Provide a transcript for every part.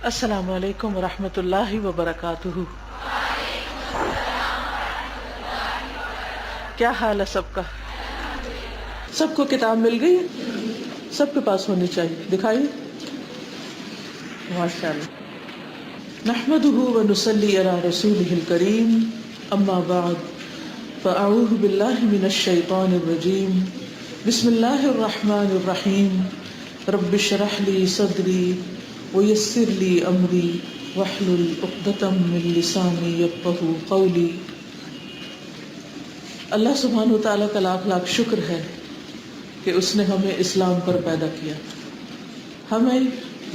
السلام علیکم ورحمۃ اللہ وبرکاتہ۔ کیا حال ہے سب کا؟ سب کو کتاب مل گئی؟ سب کے پاس ہونی چاہیے، دکھائیے۔ ماشاء اللہ۔ نحمده ونصلی علی رسولہ الکریم، اما بعد فاعوذ باللہ من الشیطان الرجیم، بسم اللہ الرحمن الرحیم، رب اشرح لی صدری ویسر لی امری واحلل عقدۃ من لسانی یفقہوا قولی۔ اللہ سبحانہ و تعالیٰ کا لاکھ لاکھ شکر ہے کہ اس نے ہمیں اسلام پر پیدا کیا، ہمیں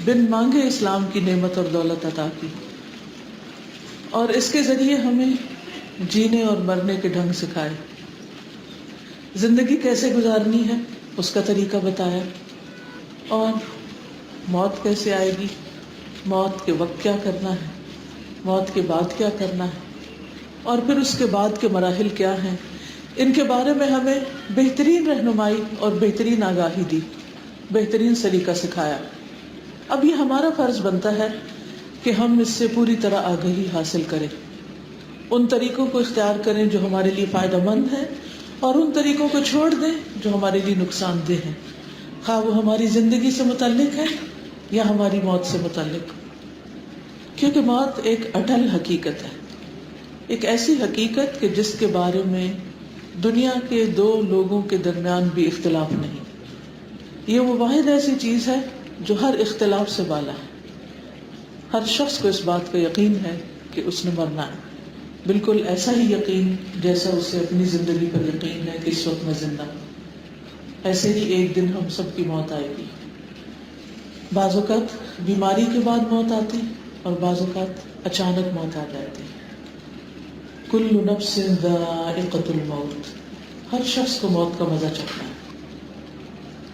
بن مانگے اسلام کی نعمت اور دولت عطا کی، اور اس کے ذریعے ہمیں جینے اور مرنے کے ڈھنگ سکھائے، زندگی کیسے گزارنی ہے اس کا طریقہ بتایا، اور موت کیسے آئے گی، موت کے وقت کیا کرنا ہے، موت کے بعد کیا کرنا ہے، اور پھر اس کے بعد کے مراحل کیا ہیں، ان کے بارے میں ہمیں بہترین رہنمائی اور بہترین آگاہی دی، بہترین سلیقہ سکھایا۔ اب یہ ہمارا فرض بنتا ہے کہ ہم اس سے پوری طرح آگاہی حاصل کریں، ان طریقوں کو اختیار کریں جو ہمارے لیے فائدہ مند ہیں، اور ان طریقوں کو چھوڑ دیں جو ہمارے لیے نقصان دہ ہیں، خواہ وہ ہماری زندگی سے متعلق ہے یا ہماری موت سے متعلق، کیونکہ موت ایک اٹل حقیقت ہے، ایک ایسی حقیقت کہ جس کے بارے میں دنیا کے دو لوگوں کے درمیان بھی اختلاف نہیں۔ یہ وہ واحد ایسی چیز ہے جو ہر اختلاف سے بالا ہے، ہر شخص کو اس بات کا یقین ہے کہ اس نے مرنا ہے، بالکل ایسا ہی یقین جیسا اسے اپنی زندگی پر یقین ہے کہ اس وقت میں زندہ ہوں، ایسے ہی ایک دن ہم سب کی موت آئے گی۔ بعض اوقات بیماری کے بعد موت آتی اور بعض اوقات اچانک موت آ جاتی۔ کل نفس ذائقۃ الموت، ہر شخص کو موت کا مزہ چکھنا ہے۔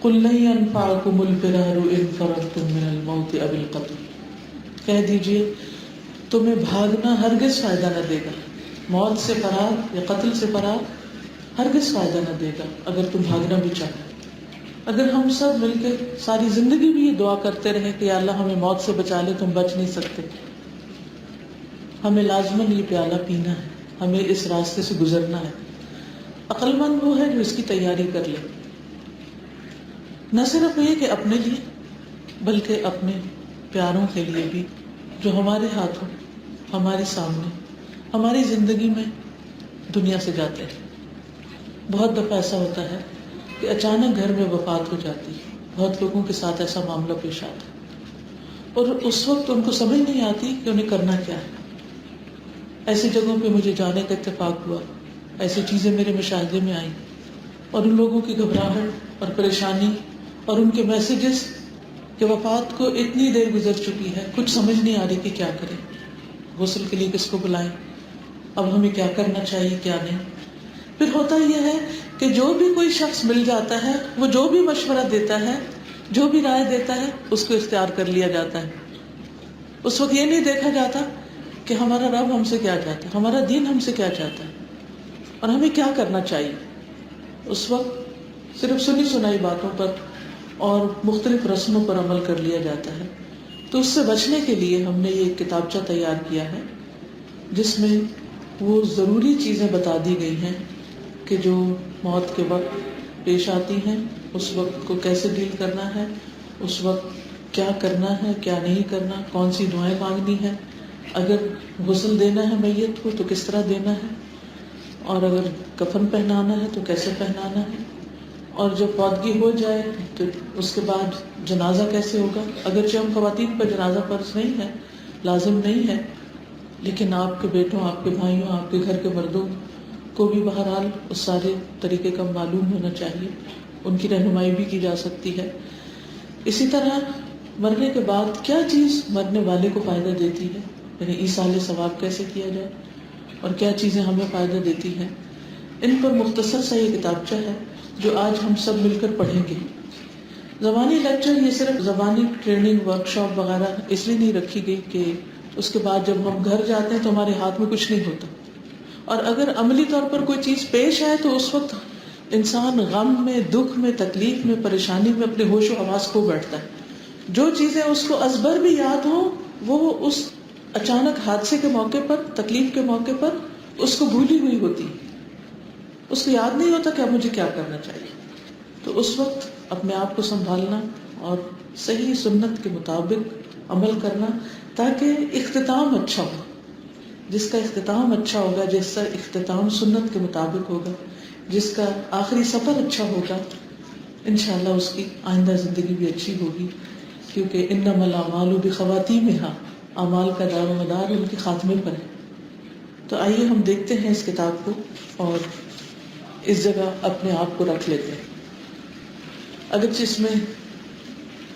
قل لن ينفعكم الفرار ان فررتم من الموت او القتل، کہہ دیجئے تمہیں بھاگنا ہرگز فائدہ نہ دے گا، موت سے فرار یا قتل سے فرار ہرگز فائدہ نہ دے گا اگر تم بھاگنا بھی چاہو۔ اگر ہم سب مل کے ساری زندگی بھی یہ دعا کرتے رہے کہ یا اللہ ہمیں موت سے بچا لے، تم بچ نہیں سکتے، ہمیں لازماً یہ پیالہ پینا ہے، ہمیں اس راستے سے گزرنا ہے۔ عقل مند وہ ہے جو اس کی تیاری کر لے، نہ صرف یہ کہ اپنے لیے بلکہ اپنے پیاروں کے لیے بھی جو ہمارے ہاتھوں، ہمارے سامنے، ہماری زندگی میں دنیا سے جاتے ہیں۔ بہت دفعہ ایسا ہوتا ہے کہ اچانک گھر میں وفات ہو جاتی ہے، بہت لوگوں کے ساتھ ایسا معاملہ پیش آتا ہے، اور اس وقت ان کو سمجھ نہیں آتی کہ انہیں کرنا کیا ہے۔ ایسی جگہوں پہ مجھے جانے کا اتفاق ہوا، ایسی چیزیں میرے مشاہدے میں آئیں، اور ان لوگوں کی گھبراہٹ اور پریشانی اور ان کے میسیجز کہ وفات کو اتنی دیر گزر چکی ہے، کچھ سمجھ نہیں آ رہی کہ کیا کریں، غسل کے لیے کس کو بلائیں، اب ہمیں کیا کرنا چاہیے کیا نہیں۔ پھر ہوتا یہ ہے کہ جو بھی کوئی شخص مل جاتا ہے، وہ جو بھی مشورہ دیتا ہے، جو بھی رائے دیتا ہے، اس کو اختیار کر لیا جاتا ہے۔ اس وقت یہ نہیں دیکھا جاتا کہ ہمارا رب ہم سے کیا چاہتا ہے، ہمارا دین ہم سے کیا چاہتا ہے، اور ہمیں کیا کرنا چاہیے۔ اس وقت صرف سنی سنائی باتوں پر اور مختلف رسموں پر عمل کر لیا جاتا ہے۔ تو اس سے بچنے کے لیے ہم نے یہ کتابچہ تیار کیا ہے جس میں وہ ضروری چیزیں بتا دی گئی ہیں کہ جو موت کے وقت پیش آتی ہیں، اس وقت کو کیسے ڈیل کرنا ہے، اس وقت کیا کرنا ہے کیا نہیں کرنا، کون سی دعائیں مانگنی ہے، اگر غسل دینا ہے میت کو تو کس طرح دینا ہے، اور اگر کفن پہنانا ہے تو کیسے پہنانا ہے، اور جب فوتگی ہو جائے تو اس کے بعد جنازہ کیسے ہوگا۔ اگرچہ ہم خواتین پر جنازہ فرض نہیں ہے، لازم نہیں ہے، لیکن آپ کے بیٹوں، آپ کے بھائیوں، آپ کے گھر کے مردوں کو بھی بہرحال اس سارے طریقے کا معلوم ہونا چاہیے، ان کی رہنمائی بھی کی جا سکتی ہے۔ اسی طرح مرنے کے بعد کیا چیز مرنے والے کو فائدہ دیتی ہے، یعنی ایصال ثواب کیسے کیا جائے، اور کیا چیزیں ہمیں فائدہ دیتی ہیں، ان پر مختصر سا یہ کتابچہ ہے جو آج ہم سب مل کر پڑھیں گے۔ زبانی لیکچر یہ صرف زبانی ٹریننگ ورکشاپ وغیرہ اس لیے نہیں رکھی گئی کہ اس کے بعد جب ہم گھر جاتے ہیں تو ہمارے ہاتھ میں کچھ نہیں ہوتا، اور اگر عملی طور پر کوئی چیز پیش آئے تو اس وقت انسان غم میں، دکھ میں، تکلیف میں، پریشانی میں اپنے ہوش و حواس کھو بیٹھتا ہے۔ جو چیزیں اس کو ازبر بھی یاد ہوں وہ اس اچانک حادثے کے موقع پر، تکلیف کے موقع پر اس کو بھولی ہوئی ہوتی، اس کو یاد نہیں ہوتا کہ اب مجھے کیا کرنا چاہیے. تو اس وقت اپنے آپ کو سنبھالنا اور صحیح سنت کے مطابق عمل کرنا تاکہ اختتام اچھا ہو. جس کا اختتام اچھا ہوگا، جس کا اختتام سنت کے مطابق ہوگا، جس کا آخری سفر اچھا ہوگا، انشاءاللہ اس کی آئندہ زندگی بھی اچھی ہوگی. کیونکہ انما الاعمال بخواتیمہا، اعمال کا دار و مدار ان کے خاتمے پر ہے. تو آئیے ہم دیکھتے ہیں اس کتاب کو اور اس جگہ اپنے آپ کو رکھ لیتے ہیں. اگرچہ اس میں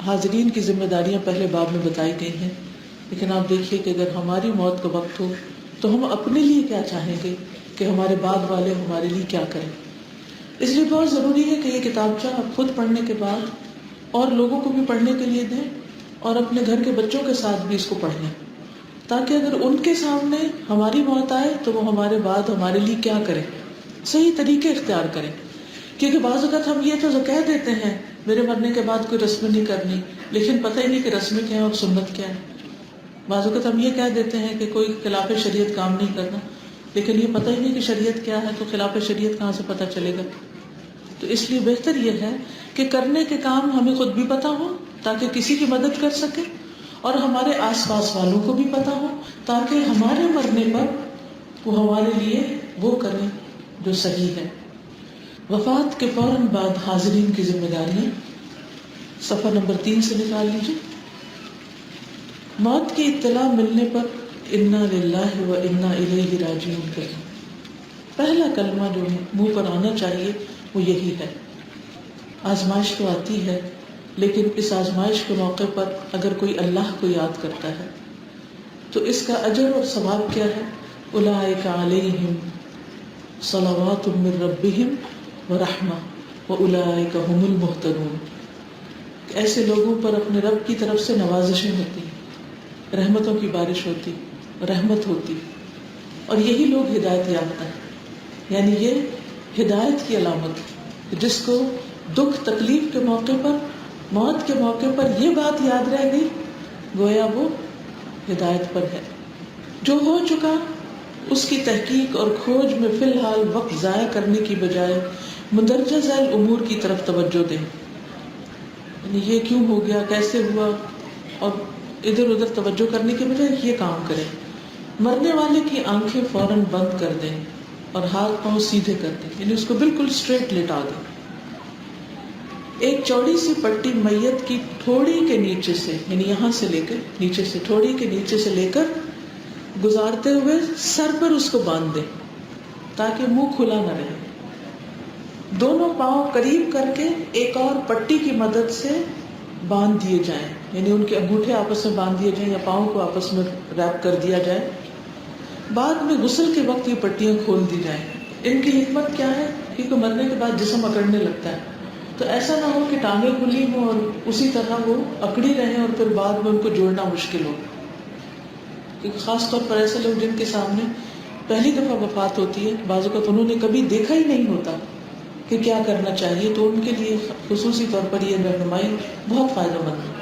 حاضرین کی ذمہ داریاں پہلے باب میں بتائی گئی ہیں، لیکن آپ دیکھیے کہ اگر ہماری موت کا وقت ہو تو ہم اپنے لیے کیا چاہیں گے کہ ہمارے بعد والے ہمارے لیے کیا کریں. اس لیے بہت ضروری ہے کہ یہ کتابچہ آپ خود پڑھنے کے بعد اور لوگوں کو بھی پڑھنے کے لیے دیں اور اپنے گھر کے بچوں کے ساتھ بھی اس کو پڑھ لیں، تاکہ اگر ان کے سامنے ہماری موت آئے تو وہ ہمارے بعد ہمارے لیے کیا کریں، صحیح طریقے اختیار کریں. کیونکہ بعض اوقات ہم یہ تو کہہ دیتے ہیں میرے مرنے کے بعد کوئی رسم نہیں کرنی، لیکن پتہ ہی نہیں کہ رسمیں کیا ہے اور سنت کیا ہے. بعض اوقات ہم یہ کہہ دیتے ہیں کہ کوئی خلاف شریعت کام نہیں کرنا، لیکن یہ پتہ ہی نہیں کہ شریعت کیا ہے، تو خلاف شریعت کہاں سے پتہ چلے گا. تو اس لیے بہتر یہ ہے کہ کرنے کے کام ہمیں خود بھی پتہ ہو تاکہ کسی کی مدد کر سکے، اور ہمارے آس پاس والوں کو بھی پتہ ہو تاکہ ہمارے مرنے پر وہ ہمارے لیے وہ کریں جو صحیح ہے. وفات کے فوراً بعد حاضرین کی ذمہ داریاں، صفحہ نمبر 3 سے نکال لیجیے. موت کی اطلاع ملنے پر انا للہ و انا الیہ راجعون کہیں. پہلا کلمہ جو منہ پر آنا چاہیے وہ یہی ہے. آزمائش تو آتی ہے، لیکن اس آزمائش کے موقع پر اگر کوئی اللہ کو یاد کرتا ہے تو اس کا اجر اور ثواب کیا ہے؟ اولئک علیہم صلوات من ربہم ورحمہ واولئک هم المہتدون. ایسے لوگوں پر اپنے رب کی طرف سے نوازشیں ہوتی، رحمتوں کی بارش ہوتی، رحمت ہوتی، اور یہی لوگ ہدایت یافتہ ہیں. یعنی یہ ہدایت کی علامت، جس کو دکھ تکلیف کے موقع پر، موت کے موقع پر یہ بات یاد رہ گئی، گویا وہ ہدایت پر ہے. جو ہو چکا اس کی تحقیق اور کھوج میں فی الحال وقت ضائع کرنے کی بجائے مندرجہ ذیل امور کی طرف توجہ دیں. یعنی یہ کیوں ہو گیا، کیسے ہوا، اور ادھر ادھر توجہ کرنے کے بجائے یہ کام کریں. مرنے والے کی آنکھیں فوراً بند کر دیں اور ہاتھ پاؤں سیدھے کر دیں، یعنی اس کو بالکل اسٹریٹ لٹا دیں. ایک چوڑی سی پٹی میت کی تھوڑی کے نیچے سے، یعنی یہاں سے لے کر نیچے سے، تھوڑی کے نیچے سے لے کر گزارتے ہوئے سر پر اس کو باندھ دیں تاکہ منہ کھلا نہ رہے. دونوں پاؤں قریب کر کے ایک اور پٹی کی مدد سے باندھ دیے جائیں، یعنی ان کے انگوٹھے آپس میں باندھ دیے جائیں یا پاؤں کو آپس میں ریپ کر دیا جائے. بعد میں غسل کے وقت یہ پٹیاں کھول دی جائیں. ان کی حکمت کیا ہے؟ کیونکہ مرنے کے بعد جسم اکڑنے لگتا ہے، تو ایسا نہ ہو کہ ٹانگیں کھلی ہوں اور اسی طرح وہ اکڑی رہیں اور پھر بعد میں ان کو جوڑنا مشکل ہو. کیونکہ خاص طور پر ایسے لوگ جن کے سامنے پہلی دفعہ وفات ہوتی ہے، بعض اوقات انہوں نے کبھی دیکھا ہی نہیں ہوتا کہ کیا کرنا چاہیے، تو ان کے لیے خصوصی طور پر یہ رہنمائی بہت فائدہ مند ہے.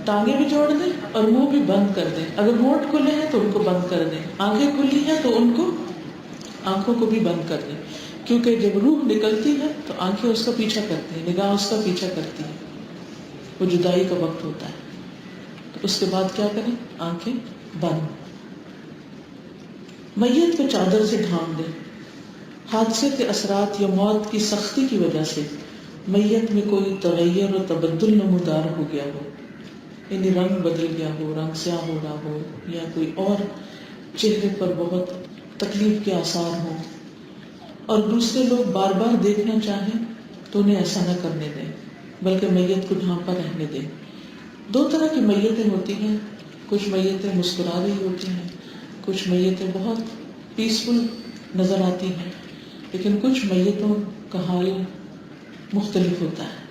ٹانگیں بھی جوڑ دیں اور منہ بھی بند کر دیں. اگر ہونٹ کھلے ہیں تو ان کو بند کر دیں، آنکھیں کھلی ہیں تو ان کو آنکھوں کو بھی بند کر دیں. کیونکہ جب روح نکلتی ہے تو آنکھیں اس کا پیچھا کرتی ہیں، نگاہ اس کا پیچھا کرتی ہے. وہ جدائی کا وقت ہوتا ہے، تو اس کے بعد کیا کریں؟ آنکھیں بند. میت کو چادر سے ڈھانپ دیں. حادثے کے اثرات یا موت کی سختی کی وجہ سے میت میں کوئی تغیر و تبدل نمودار ہو گیا ہو، یعنی رنگ بدل گیا ہو، رنگ سیاہ ہو رہا ہو، یا کوئی اور چہرے پر بہت تکلیف کے آثار ہوں، اور دوسرے لوگ بار بار دیکھنا چاہیں تو انہیں ایسا نہ کرنے دیں، بلکہ میت کو ڈھانپا رہنے دیں. دو طرح کی میتیں ہوتی ہیں. کچھ میتیں مسکرا رہی ہوتی ہیں، کچھ میتیں بہت پیسفل نظر آتی ہیں، لیکن کچھ میتوں کا حال مختلف ہوتا ہے.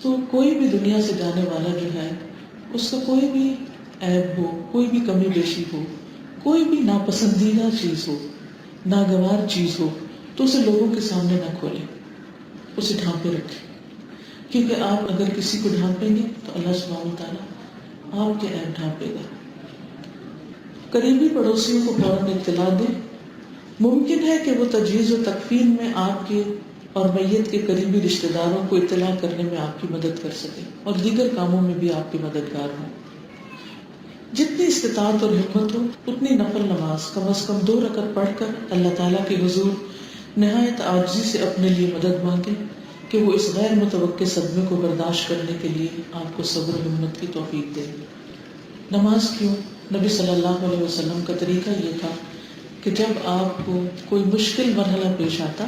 تو کوئی بھی دنیا سے جانے والا جو ہے، اس کا کوئی بھی عیب ہو، کوئی بھی کمی بیشی ہو، کوئی بھی ناپسندیدہ چیز ہو، ناگوار چیز ہو، تو اسے لوگوں کے سامنے نہ کھولیں، اسے ڈھانپے رکھیں. کیونکہ آپ اگر کسی کو ڈھانپیں گے تو اللہ سبحانہ وتعالیٰ آپ کے عیب ڈھانپے گا۔ قریبی پڑوسیوں کو فوراً اطلاع دیں۔ ممکن ہے کہ وہ تجہیز و تکفین میں آپ کے اور میت کے قریبی رشتہ داروں کو اطلاع کرنے میں آپ کی مدد کر سکے اور دیگر کاموں میں بھی آپ کی مددگار ہوں۔ جتنی استطاعت اور ہمت ہو اتنی نفل نماز کم از کم 2 رکعت پڑھ کر اللہ تعالیٰ کے حضور نہایت عاجزی سے اپنے لیے مدد مانگے کہ وہ اس غیر متوقع صدمے کو برداشت کرنے کے لیے آپ کو صبر و ہمت کی توفیق دے۔ نماز کیوں؟ نبی صلی اللہ علیہ وسلم کا طریقہ یہ تھا کہ جب آپ کو کوئی مشکل مرحلہ پیش آتا،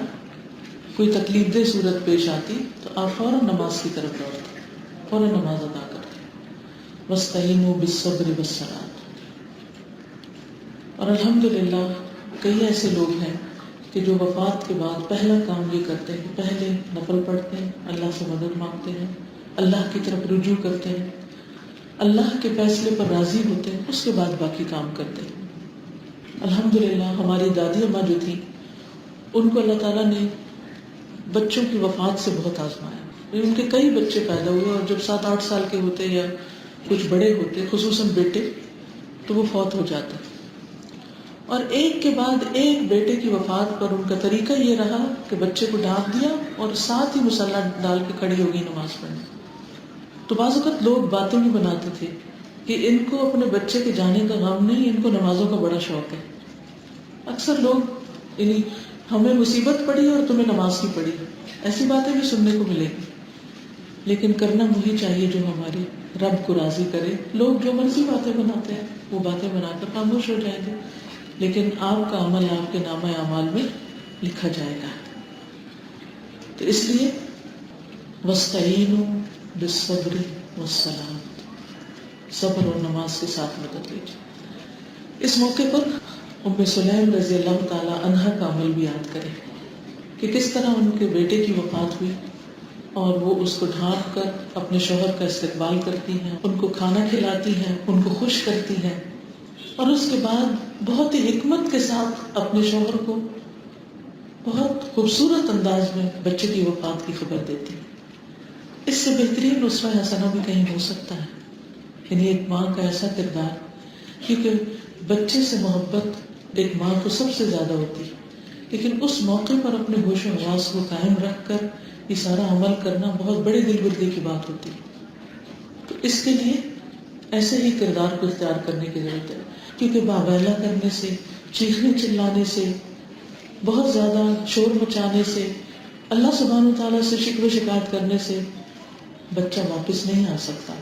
کوئی تکلیف دہ صورت پیش آتی، تو آپ فوراً نماز کی طرف دوڑتے، فوراً نماز ادا کرتے۔ وَاسْتَعِینُوا بِالصَّبْرِ وَالصَّلَاةِ۔ اور الحمدللہ کئی ایسے لوگ ہیں کہ جو وفات کے بعد پہلا کام یہ کرتے ہیں، پہلے نفل پڑھتے ہیں، اللہ سے مدد مانگتے ہیں، اللہ کی طرف رجوع کرتے ہیں، اللہ کے فیصلے پر راضی ہوتے ہیں، اس کے بعد باقی کام کرتے ہیں۔ الحمدللہ ہماری دادی اماں جو تھی، ان کو اللہ تعالیٰ نے بچوں کی وفات سے بہت آزمایا۔ ان کے کئی بچے پیدا ہوئے اور جب 7-8 سال کے ہوتے یا کچھ بڑے ہوتے، خصوصاً بیٹے، تو وہ فوت ہو جاتے، اور ایک کے بعد ایک بیٹے کی وفات پر ان کا طریقہ یہ رہا کہ بچے کو ڈھانپ دیا اور ساتھ ہی مصلی ڈال کے کھڑی ہو گئی نماز پڑھنے۔ تو بعض اوقات لوگ باتیں بھی بناتے تھے کہ ان کو اپنے بچے کے جانے کا غم نہیں، ان کو نمازوں کا بڑا شوق ہے۔ اکثر لوگ یعنی ہمیں مصیبت پڑی اور تمہیں نماز کی پڑی، ایسی باتیں بھی سننے کو ملے گی، لیکن کرنا وہی چاہیے جو ہمارے رب کو راضی کرے۔ لوگ جو مرضی باتیں بناتے ہیں وہ باتیں بنا کر خاموش ہو جائیں گے، لیکن آپ کا عمل آپ کے نامہ اعمال میں لکھا جائے گا۔ تو اس لیے وَاسْتَعِینُوا بِالصَّبْرِ وَالصَّلَاةِ، صبر اور نماز کے ساتھ مدد لیجیے۔ اس موقع پر ام سلیم رضی اللہ تعالی عنہا کا عمل بھی یاد کریں کہ کس طرح ان کے بیٹے کی وفات ہوئی اور وہ اس کو ڈھانپ کر اپنے شوہر کا استقبال کرتی ہیں، ان کو کھانا کھلاتی ہیں، ان کو خوش کرتی ہیں، اور اس کے بعد بہت ہی حکمت کے ساتھ اپنے شوہر کو بہت خوبصورت انداز میں بچے کی وفات کی خبر دیتی ہیں۔ اس سے بہترین اسوہ حسنہ بھی کہیں ہو سکتا ہے؟ یعنی ایک ماں کا ایسا کردار، کیونکہ بچے سے محبت ایک ماں کو سب سے زیادہ ہوتی ہے، لیکن اس موقع پر اپنے ہوش و حواس کو قائم رکھ کر یہ سارا عمل کرنا بہت بڑی دل بردی کی بات ہوتی ہے۔ تو اس کے لیے ایسے ہی کردار کو اختیار کرنے کی ضرورت ہے، کیونکہ باویلا کرنے سے، چیخنے چلانے سے، بہت زیادہ شور مچانے سے، اللہ سبحانہ وتعالیٰ سے شکوے شکایت کرنے سے بچہ واپس نہیں آ سکتا۔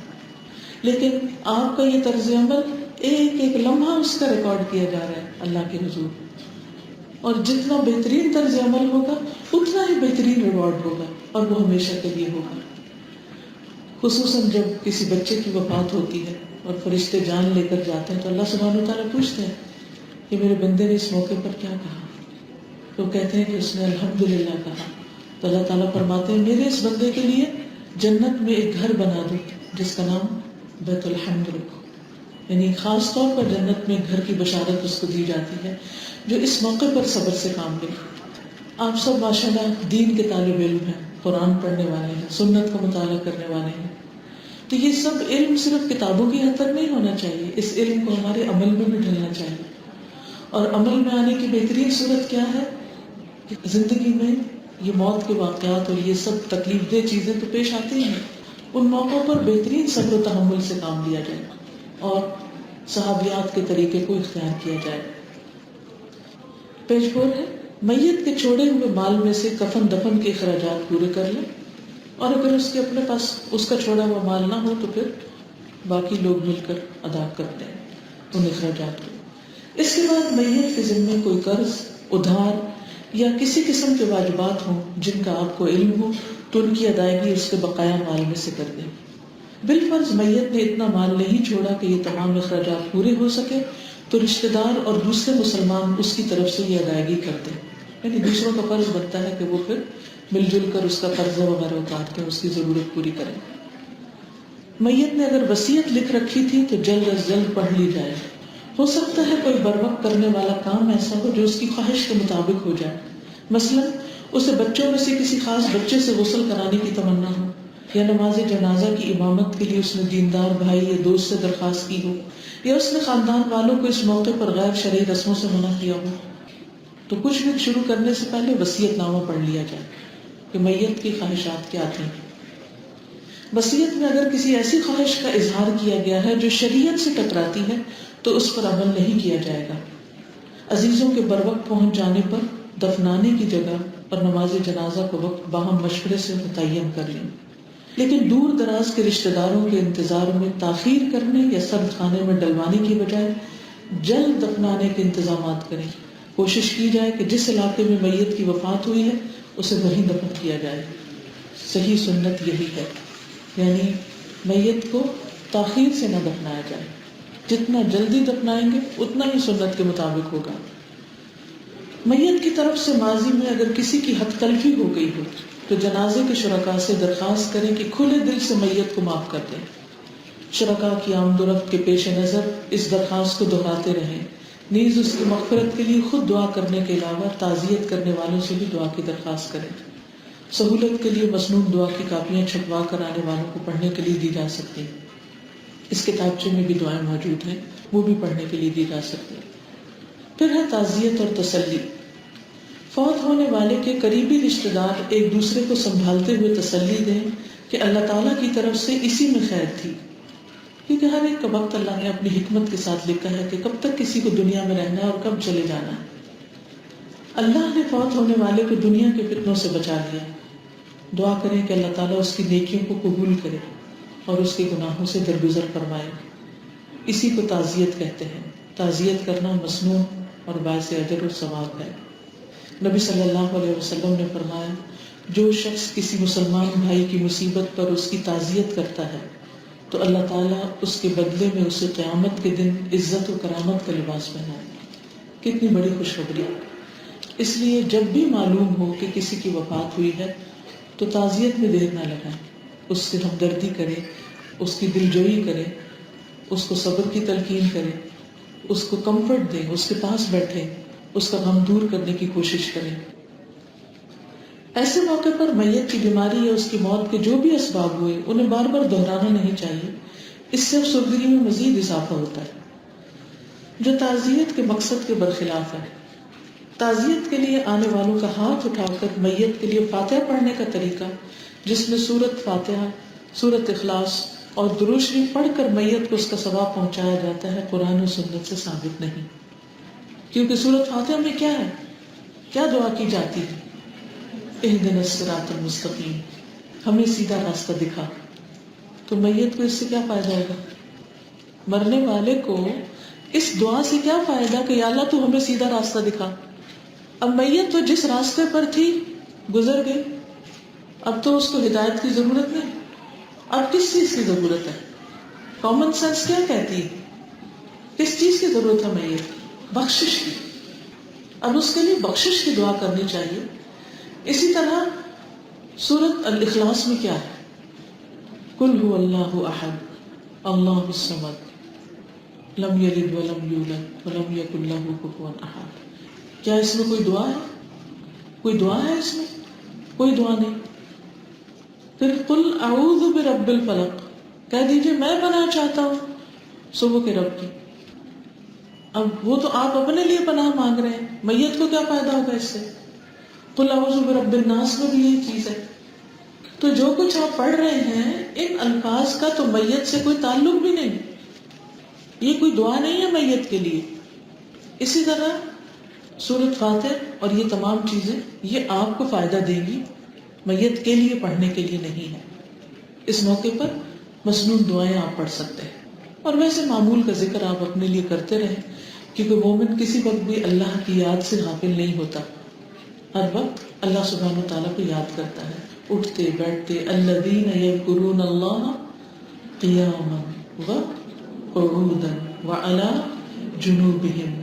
لیکن آپ کا یہ طرز عمل ایک ایک لمحہ اس کا ریکارڈ کیا جا رہا ہے اللہ کے حضور، اور جتنا بہترین طرز عمل ہوگا اتنا ہی بہترین ریوارڈ ہوگا، اور وہ ہمیشہ کے لیے ہوگا۔ خصوصاً جب کسی بچے کی وفات ہوتی ہے اور فرشتے جان لے کر جاتے ہیں تو اللہ سبحانہ وتعالیٰ پوچھتے ہیں کہ میرے بندے نے اس موقع پر کیا کہا، تو کہتے ہیں کہ اس نے الحمدللہ کہا، تو اللہ تعالیٰ فرماتے ہیں میرے اس بندے کے لیے جنت میں ایک گھر بنا دو جس کا نام بیت الحمد رکھو، یعنی خاص طور پر جنت میں ایک گھر کی بشارت اس کو دی جاتی ہے جو اس موقع پر صبر سے کام لے۔ آپ سب ماشاءاللہ دین کے طالب علم ہیں، قرآن پڑھنے والے ہیں، سنت کا مطالعہ کرنے والے ہیں، تو یہ سب علم صرف کتابوں کی حد تک نہیں ہونا چاہیے، اس علم کو ہمارے عمل میں بھی ڈھلنا چاہیے۔ اور عمل میں آنے کی بہترین صورت کیا ہے کہ زندگی میں یہ موت کے واقعات اور یہ سب تکلیف دہ چیزیں تو پیش آتی ہیں، ان موقعوں پر بہترین صبر و تحمل سے کام لیا جائے اور صحابیات کے طریقے کو اختیار کیا جائے۔ پیج 4 ہے، میت کے چھوڑے ہوئے مال میں سے کفن دفن کے اخراجات پورے کر لیں، اور اگر اس کے اپنے پاس اس کا چھوڑا ہوا مال نہ ہو تو پھر باقی لوگ مل کر ادا کرتے ہیں ان اخراجات کو۔ اس کے بعد میت کے ذمے کوئی قرض، ادھار یا کسی قسم کے واجبات ہوں جن کا آپ کو علم ہو تو ان کی ادائیگی اس کے بقایا مال میں سے کر دیں۔ بالفرض میت نے اتنا مال نہیں چھوڑا کہ یہ تمام اخراجات پورے ہو سکے تو رشتہ دار اور دوسرے مسلمان اس کی طرف سے یہ ادائیگی کرتے ہیں، یعنی دوسروں کا فرض بنتا ہے کہ وہ پھر مل جل کر اس کا قرضہ وغیرہ اتار کے اس کی ضرورت پوری کریں۔ میت نے اگر وصیت لکھ رکھی تھی تو جلد از جلد پڑھ لی جائے۔ ہو سکتا ہے کوئی بروقت کرنے والا کام ایسا ہو جو اس کی خواہش کے مطابق ہو جائے، مثلا اسے بچوں میں سے کسی خاص بچے سے غسل کرانے کی تمنا ہو، یا نماز جنازہ کی امامت کے لیے اس نے دیندار بھائی یا دوست سے درخواست کی ہو، یا اس نے خاندان والوں کو اس موقع پر غیر شرعی رسموں سے منع کیا ہو، تو کچھ بھی شروع کرنے سے پہلے وصیت نامہ پڑھ لیا جائے کہ میت کی خواہشات کیا تھیں۔ وصیت میں اگر کسی ایسی خواہش کا اظہار کیا گیا ہے جو شریعت سے ٹکراتی ہے تو اس پر عمل نہیں کیا جائے گا۔ عزیزوں کے بروقت پہنچ جانے پر دفنانے کی جگہ اور نماز جنازہ کو وقت باہم مشورے سے متعین کر لیں، لیکن دور دراز کے رشتہ داروں کے انتظار میں تاخیر کرنے یا سرد خانے میں ڈلوانے کی بجائے جلد دفنانے کے انتظامات کریں۔ کوشش کی جائے کہ جس علاقے میں میت کی وفات ہوئی ہے اسے وہیں دفن کیا جائے۔ صحیح سنت یہی ہے، یعنی میت کو تاخیر سے نہ دفنایا جائے، جتنا جلدی دفنائیں گے اتنا ہی سنت کے مطابق ہوگا۔ میت کی طرف سے ماضی میں اگر کسی کی حد تلفی ہو گئی ہو تو جنازے کے شرکاء سے درخواست کریں کہ کھلے دل سے میت کو معاف کر دیں۔ شرکاء کی آمد و رفت کے پیش نظر اس درخواست کو دہراتے رہیں، نیز اس کی مغفرت کے لیے خود دعا کرنے کے علاوہ تعزیت کرنے والوں سے بھی دعا کی درخواست کریں۔ سہولت کے لیے مسنون دعا کی کاپیاں چھپوا کر آنے والوں کو پڑھنے کے لیے دی جا سکتی ہیں۔ اس کتابچے میں بھی دعائیں موجود ہیں، وہ بھی پڑھنے کے لیے دی جا سکتی ہیں۔ پھر ہے تعزیت اور تسلی۔ فوت ہونے والے کے قریبی رشتہ دار ایک دوسرے کو سنبھالتے ہوئے تسلی دیں کہ اللہ تعالیٰ کی طرف سے اسی میں خیر تھی، کیونکہ ہر ایک کا وقت اللہ نے اپنی حکمت کے ساتھ لکھا ہے کہ کب تک کسی کو دنیا میں رہنا ہے اور کب چلے جانا ہے۔ اللہ نے فوت ہونے والے کو دنیا کے فتنوں سے بچا لیا۔ دعا کریں کہ اللہ تعالیٰ اس کی نیکیوں کو قبول کرے اور اس کے گناہوں سے درگزر فرمائے۔ اسی کو تعزیت کہتے ہیں۔ تعزیت کرنا مسنون اور باعث اجر و ثواب ہے۔ نبی صلی اللہ علیہ وسلم نے فرمایا، جو شخص کسی مسلمان بھائی کی مصیبت پر اس کی تعزیت کرتا ہے تو اللہ تعالیٰ اس کے بدلے میں اسے قیامت کے دن عزت و کرامت کا لباس پہنائے۔ کتنی بڑی خوشخبری! اس لیے جب بھی معلوم ہو کہ کسی کی وفات ہوئی ہے تو تعزیت میں دیر نہ لگائیں، اس سے ہمدردی کریں، اس کی دلجوئی کریں، اس کو صبر کی تلقین کریں، اس کو کمفرٹ دیں، اس کے پاس بیٹھیں، اس کا غم دور کرنے کی کوشش کریں۔ ایسے موقع پر میت کی بیماری یا اس کی موت کے جو بھی اسباب ہوئے انہیں بار بار دہرانا نہیں چاہیے، اس سے افسردگی میں مزید اضافہ ہوتا ہے، جو تعزیت کے مقصد کے برخلاف ہے۔ تعزیت کے لیے آنے والوں کا ہاتھ اٹھا کر میت کے لیے فاتحہ پڑھنے کا طریقہ، جس میں سورت فاتحہ، سورت اخلاص اور درود شریف پڑھ کر میت کو اس کا ثواب پہنچایا جاتا ہے، قرآن و سنت سے ثابت نہیں۔ کیونکہ سورت فاتحہ میں کیا ہے، کیا دعا کی جاتی ہے؟ اہدنا الصراط المستقیم، ہمیں سیدھا راستہ دکھا۔ تو میت کو اس سے کیا فائدہ ہوگا؟ مرنے والے کو اس دعا سے کیا فائدہ کہ یا اللہ تو ہمیں سیدھا راستہ دکھا۔ اب میت تو جس راستے پر تھی گزر گئی، اب تو اس کو ہدایت کی ضرورت نہیں، اب کس چیز کی ضرورت ہے؟ کامن سینس کیا کہتی ہے؟ کس چیز کی ضرورت ہے میت؟ بخشش کی۔ اب اس کے لیے بخشش کی دعا کرنی چاہیے۔ اسی طرح سورت الاخلاص میں کیا ہے؟ قل هو اللہ احد اللہ الصمد لم یلد ولم یولد ولم یکن لہ کفوا احد۔ کیا اس میں کوئی دعا ہے؟ کوئی دعا ہے اس میں؟ کوئی دعا نہیں۔ پھر قل اعوذ برب الفلق، کہہ دیجئے میں پناہ چاہتا ہوں صبح کے رب کی۔ اب وہ تو آپ اپنے لیے پناہ مانگ رہے ہیں، میت کو کیا فائدہ ہوگا اس سے؟ قل اعوذ برب الناس میں بھی یہی چیز ہے۔ تو جو کچھ آپ پڑھ رہے ہیں ان الفاظ کا تو میت سے کوئی تعلق بھی نہیں، یہ کوئی دعا نہیں ہے میت کے لیے۔ اسی طرح سورۃ فاتح اور یہ تمام چیزیں یہ آپ کو فائدہ دیں گی، میت کے لیے پڑھنے کے لیے نہیں ہے۔ اس موقع پر مسنون دعائیں آپ پڑھ سکتے ہیں، اور ویسے معمول کا ذکر آپ اپنے لیے کرتے رہیں، کیونکہ مومن کسی وقت بھی اللہ کی یاد سے غافل نہیں ہوتا، ہر وقت اللہ سبحانہ و تعالیٰ کو یاد کرتا ہے، اٹھتے بیٹھتے۔ الذین یذکرون اللہ قیاما وقعودا وعلی جنوبہم۔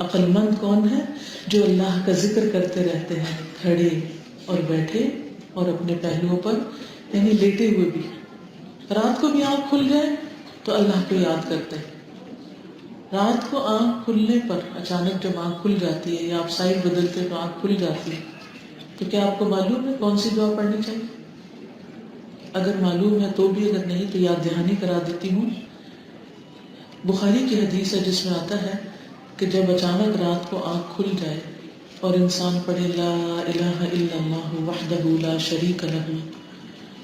عقل مند کون ہے؟ جو اللہ کا ذکر کرتے رہتے ہیں کھڑے اور بیٹھے اور اپنے پہلوؤں پر، یعنی لیٹے ہوئے بھی۔ رات کو بھی آنکھ کھل جائے تو اللہ کو یاد کرتے ہیں۔ رات کو آنکھ کھلنے پر اچانک جب آنکھ کھل جاتی ہے یا آپ سائڈ بدلتے تو آنکھ کھل جاتی ہے، تو کیا آپ کو معلوم ہے کون سی دعا پڑھنی چاہیے؟ اگر معلوم ہے تو بھی، اگر نہیں تو یاد دہانی کرا دیتی ہوں. بخاری کی حدیث ہے جس میں آتا ہے کہ جب اچانک رات کو آنکھ کھل جائے اور انسان پڑھے لا الہ الا اللہ وحدہ لا شریک لہ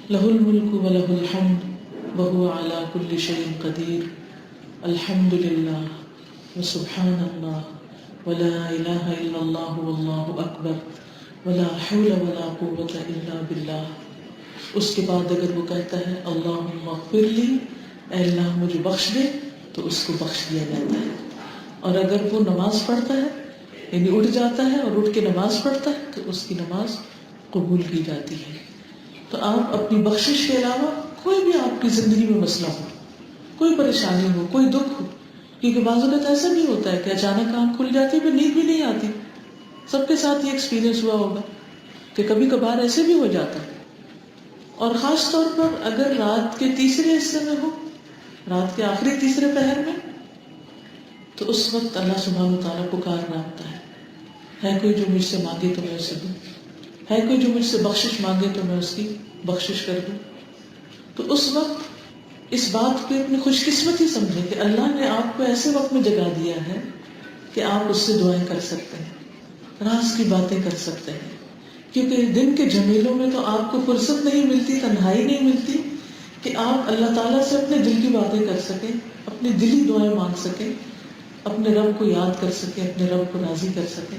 لہ الملک ولہ الحمد وہو علی کل شیء قدیر الحمد للہ وسبحان اللہ ولا الہ الا اللہ واللہ اکبر ولا حول ولا قوة الا باللہ. اس کے بعد اگر وہ کہتا ہے اللہم اغفر لی، اے اللہ مجھے بخش دے، تو اس کو بخش دیا جاتا ہے. اور اگر وہ نماز پڑھتا ہے یعنی اٹھ جاتا ہے اور اٹھ کے نماز پڑھتا ہے تو اس کی نماز قبول کی جاتی ہے. تو آپ اپنی بخشش کے علاوہ کوئی بھی آپ کی زندگی میں مسئلہ ہو، کوئی پریشانی ہو، کوئی دکھ ہو، کیونکہ بعض اوقات ایسا بھی ہوتا ہے کہ اچانک آنکھ کھل جاتی ہے پھر نیند بھی نہیں آتی. سب کے ساتھ یہ ایکسپیرینس ہوا ہوگا کہ کبھی کبھار ایسے بھی ہو جاتا ہے. اور خاص طور پر اگر رات کے تیسرے حصے میں ہو، رات کے آخری تیسرے پہر میں، تو اس وقت اللہ سبحانہ وتعالیٰ پکار رہا ہوتا ہے کوئی جو مجھ سے مانگے تو میں اسے دوں، ہے کوئی جو مجھ سے بخشش مانگے تو میں اس کی بخشش کر دوں. تو اس وقت اس بات پہ اپنی خوش قسمتی سمجھیں کہ اللہ نے آپ کو ایسے وقت میں جگا دیا ہے کہ آپ اس سے دعائیں کر سکتے ہیں، راز کی باتیں کر سکتے ہیں. کیونکہ دن کے جھمیلوں میں تو آپ کو فرصت نہیں ملتی، تنہائی نہیں ملتی کہ آپ اللہ تعالیٰ سے اپنے دل کی باتیں کر سکیں، اپنی دلی دعائیں مانگ سکیں، اپنے رب کو یاد کر سکیں، اپنے رب کو راضی کر سکیں.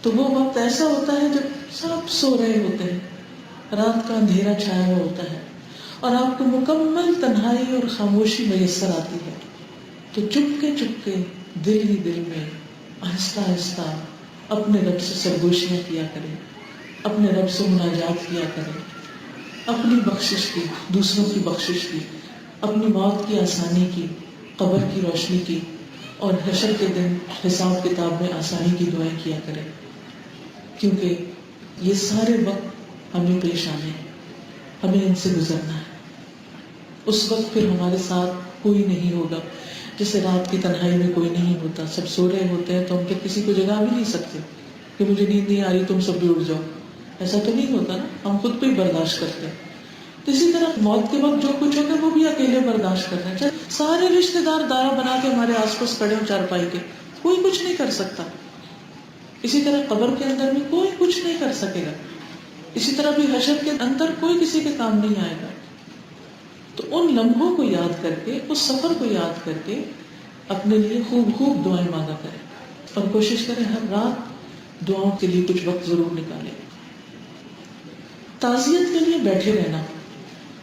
تو وہ وقت ایسا ہوتا ہے جب سب سو رہے ہوتے ہیں، رات کا اندھیرا چھایا ہوا ہوتا ہے اور آپ کو مکمل تنہائی اور خاموشی میسر آتی ہے. تو چپ کے دل ہی دل میں آہستہ آہستہ اپنے رب سے سرگوشیاں کیا کریں، اپنے رب سے مناجات کیا کریں، اپنی بخشش کی، دوسروں کی بخشش کی، اپنی موت کی آسانی کی، قبر کی روشنی کی، اور حشر کے دن حساب کتاب میں آسانی کی دعائیں کیا کریں. کیونکہ یہ سارے وقت ہمیں پیش آنے ہیں، ہمیں ان سے گزرنا ہے. اس وقت پھر ہمارے ساتھ کوئی نہیں ہوگا. جیسے رات کی تنہائی میں کوئی نہیں ہوتا، سب سو رہے ہوتے ہیں تو ہم پھر کسی کو جگا بھی نہیں سکتے کہ مجھے نیند نہیں آ رہی تم سب بھی اٹھ جاؤ. ایسا تو نہیں ہوتا نا، ہم خود کو ہی برداشت کرتے ہیں. تو اسی طرح موت کے وقت جو کچھ ہوگا وہ بھی اکیلے برداشت کرنا ہے. چاہے سارے رشتے دار دارا بنا کے ہمارے آس پاس کھڑے ہوں چارپائی کے، کوئی کچھ نہیں کر سکتا. اسی طرح قبر کے اندر بھی کوئی کچھ نہیں کر سکے گا. اسی طرح بھی حشر کے اندر کوئی کسی کے کام نہیں آئے گا. تو ان لمحوں کو یاد کر کے، اس سفر کو یاد کر کے اپنے لیے خوب دعائیں مانگا کریں اور کوشش کریں ہر رات دعاؤں کے لیے کچھ وقت ضرور نکالیں. تعزیت کے لیے بیٹھے رہنا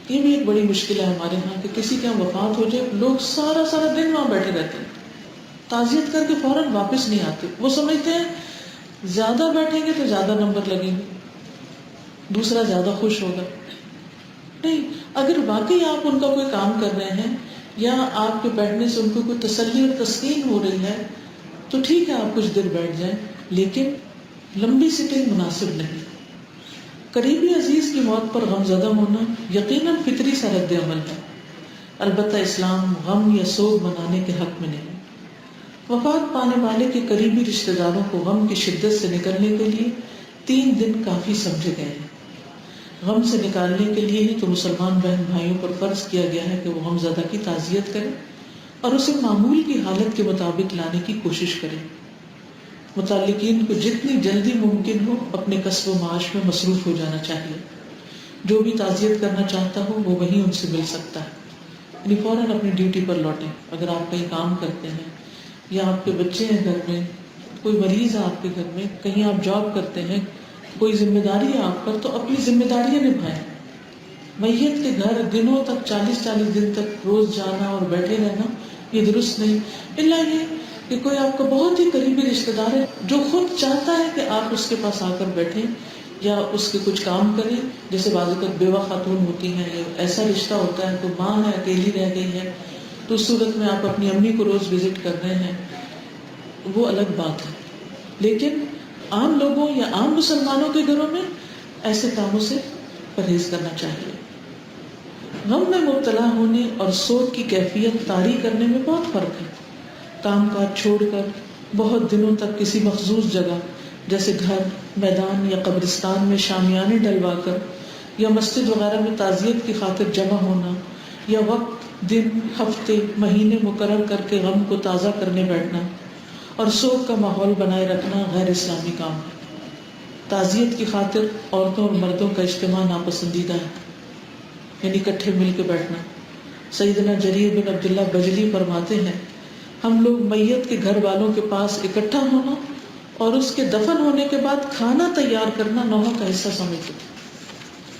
یہ بھی ایک بڑی مشکل ہے ہمارے ہاں کہ کسی کے یہاں وفات ہو جائے لوگ سارا دن وہاں بیٹھے رہتے ہیں، تعزیت کر کے فوراً واپس نہیں آتے. وہ سمجھتے ہیں زیادہ بیٹھیں گے تو زیادہ نمبر لگیں گے، دوسرا زیادہ خوش ہوگا. نہیں، اگر واقعی آپ ان کا کوئی کام کر رہے ہیں یا آپ کے بیٹھنے سے ان کو کوئی تسلی اور تسکین ہو رہی ہے تو ٹھیک ہے آپ کچھ دیر بیٹھ جائیں، لیکن لمبی سٹنگ مناسب نہیں. قریبی عزیز کی موت پر غم زدہ ہونا یقیناً فطری سا رد عمل ہے، البتہ اسلام غم یا سوگ منانے کے حق میں نہیں. وفات پانے والے کے قریبی رشتہ داروں کو غم کی شدت سے نکلنے کے لیے 3 دن کافی سمجھے گئے ہیں. غم سے نکالنے کے لیے ہی تو مسلمان بہن بھائیوں پر فرض کیا گیا ہے کہ وہ غم زدہ کی تعزیت کریں اور اسے معمول کی حالت کے مطابق لانے کی کوشش کریں. متعلقین کو جتنی جلدی ممکن ہو اپنے کسب و معاش میں مصروف ہو جانا چاہیے. جو بھی تعزیت کرنا چاہتا ہو وہ وہیں ان سے مل سکتا ہے، یعنی فوراً اپنی ڈیوٹی پر لوٹیں. اگر آپ کہیں کام کرتے ہیں یا آپ کے بچے ہیں گھر میں، کوئی مریض ہے آپ کے گھر میں، کہیں آپ جاب کرتے ہیں، کوئی ذمہ داری ہے آپ پر، تو اپنی ذمہ داریاں نبھائیں. میت کے گھر دنوں تک 40 دن تک روز جانا اور بیٹھے رہنا یہ درست نہیں. اللہ یہ کہ کوئی آپ کا بہت ہی قریبی رشتہ دار ہے جو خود چاہتا ہے کہ آپ اس کے پاس آ کر بیٹھیں یا اس کے کچھ کام کریں. جیسے بعض اوقات بیوہ خاتون ہوتی ہیں، ایسا رشتہ ہوتا ہے تو ماں ہے اکیلی رہ گئی ہے، تو اس صورت میں آپ اپنی امی کو روز وزٹ کر رہے ہیں، وہ الگ بات ہے. لیکن عام لوگوں یا عام مسلمانوں کے گھروں میں ایسے کاموں سے پرہیز کرنا چاہیے. غم میں مبتلا ہونے اور سوگ کی کیفیت طاری کرنے میں بہت فرق ہے. کام کاج چھوڑ کر بہت دنوں تک کسی مخصوص جگہ جیسے گھر، میدان یا قبرستان میں شامیانے ڈلوا کر یا مسجد وغیرہ میں تعزیت کی خاطر جمع ہونا، یا وقت، دن، ہفتے، مہینے مقرر کر کے غم کو تازہ کرنے بیٹھنا اور سوگ کا ماحول بنائے رکھنا غیر اسلامی کام ہے۔ تعزیت کی خاطر عورتوں اور مردوں کا اجتماع ناپسندیدہ ہے، یعنی اکٹھے مل کے بیٹھنا۔ سیدنا جریر بن عبداللہ بجلی فرماتے ہیں، ہم لوگ میت کے گھر والوں کے پاس اکٹھا ہونا اور اس کے دفن ہونے کے بعد کھانا تیار کرنا نوحہ کا حصہ سمجھتے تھے۔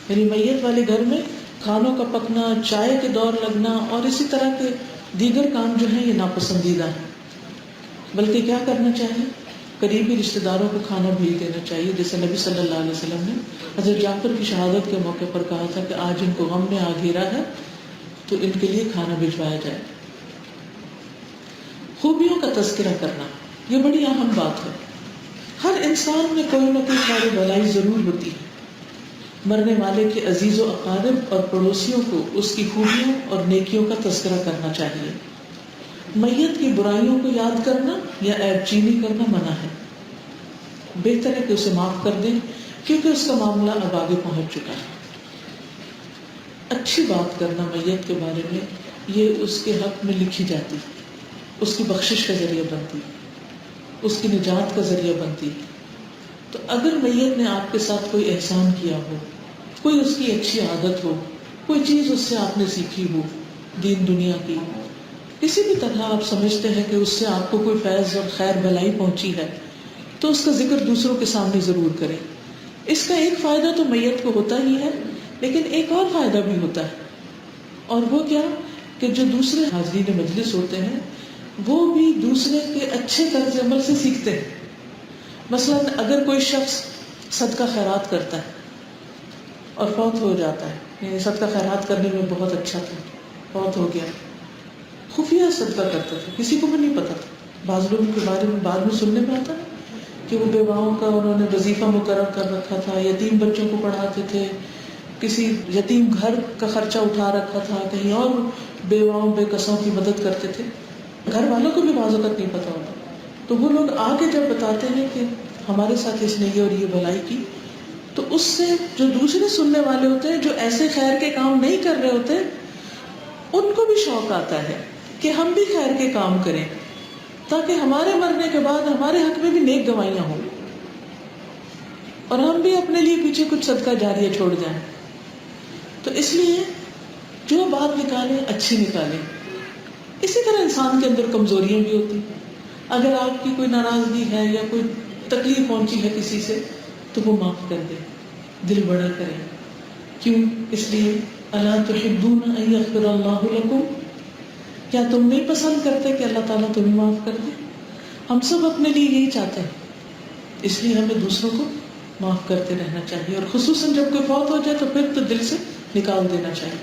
یعنی میت والے گھر میں کھانوں کا پکنا، چائے کے دور لگنا اور اسی طرح کے دیگر کام جو ہیں یہ ناپسندیدہ ہیں، بلکہ کیا کرنا چاہیے؟ قریبی رشتہ داروں کو کھانا بھیج دینا چاہیے، جیسے نبی صلی اللہ علیہ وسلم نے حضرت جعفر کی شہادت کے موقع پر کہا تھا کہ آج ان کو غم نے آ گھیرا ہے تو ان کے لیے کھانا بھجوایا جائے۔ خوبیوں کا تذکرہ کرنا یہ بڑی اہم بات ہے۔ ہر انسان میں کوئی نہ کوئی خیر و بھلائی ضرور ہوتی ہے۔ مرنے والے کے عزیز و اقارب اور پڑوسیوں کو اس کی خوبیوں اور نیکیوں کا تذکرہ کرنا چاہیے۔ میت کی برائیوں کو یاد کرنا یا عیب چینی کرنا منع ہے۔ بہتر ہے کہ اسے معاف کر دیں کیونکہ اس کا معاملہ اب آگے پہنچ چکا ہے۔ اچھی بات کرنا میت کے بارے میں یہ اس کے حق میں لکھی جاتی، اس کی بخشش کا ذریعہ بنتی، اس کی نجات کا ذریعہ بنتی۔ تو اگر میت نے آپ کے ساتھ کوئی احسان کیا ہو، کوئی اس کی اچھی عادت ہو، کوئی چیز اس سے آپ نے سیکھی ہو دین دنیا کی، کسی بھی طرح آپ سمجھتے ہیں کہ اس سے آپ کو کوئی فیض اور خیر بھلائی پہنچی ہے، تو اس کا ذکر دوسروں کے سامنے ضرور کریں۔ اس کا ایک فائدہ تو میت کو ہوتا ہی ہے، لیکن ایک اور فائدہ بھی ہوتا ہے، اور وہ کیا کہ جو دوسرے حاضرین مجلس ہوتے ہیں وہ بھی دوسرے کے اچھے طرز عمل سے سیکھتے ہیں۔ مثلا اگر کوئی شخص صدقہ خیرات کرتا ہے اور فوت ہو جاتا ہے، یعنی صدقہ خیرات کرنے میں بہت اچھا تھا، فوت ہو گیا، خفیہ صدقہ کرتا تھا، کسی کو بھی نہیں پتا تھا۔ بعض لوگوں کے بارے میں بعد میں سننے میں آتا ہے کہ وہ بیواؤں کا انہوں نے وظیفہ مقرر کر رکھا تھا، یتیم بچوں کو پڑھاتے تھے، کسی یتیم گھر کا خرچہ اٹھا رکھا تھا، کہیں اور بیواؤں بے کسوں کی مدد کرتے تھے۔ گھر والوں کو بھی بعض اوقات نہیں پتا ہوتا، تو وہ لوگ آ کے جب بتاتے ہیں کہ ہمارے ساتھ اس نے یہ اور یہ بھلائی کی، تو اس سے جو دوسرے سننے والے ہوتے ہیں جو ایسے خیر کے کام نہیں کر رہے ہوتے، ان کو بھی شوق آتا ہے کہ ہم بھی خیر کے کام کریں تاکہ ہمارے مرنے کے بعد ہمارے حق میں بھی نیک گوائیاں ہوں اور ہم بھی اپنے لیے پیچھے کچھ صدقہ جاریہ چھوڑ جائیں۔ تو اس لیے جو بات نکالیں اچھی نکالیں۔ اسی طرح انسان کے اندر کمزوریاں بھی ہوتی ہیں، اگر آپ کی کوئی ناراضگی ہے یا کوئی تکلیف پہنچی ہے کسی سے تو وہ معاف کر دیں، دل بڑا کریں۔ کیوں؟ اس لیے الا تحبون ان یغفر اللہ لکم، کیا تم نہیں پسند کرتے کہ اللہ تعالیٰ تمہیں معاف کر دے؟ ہم سب اپنے لیے یہی چاہتے ہیں، اس لیے ہمیں دوسروں کو معاف کرتے رہنا چاہیے، اور خصوصاً جب کوئی فوت ہو جائے تو پھر تو دل سے نکال دینا چاہیے۔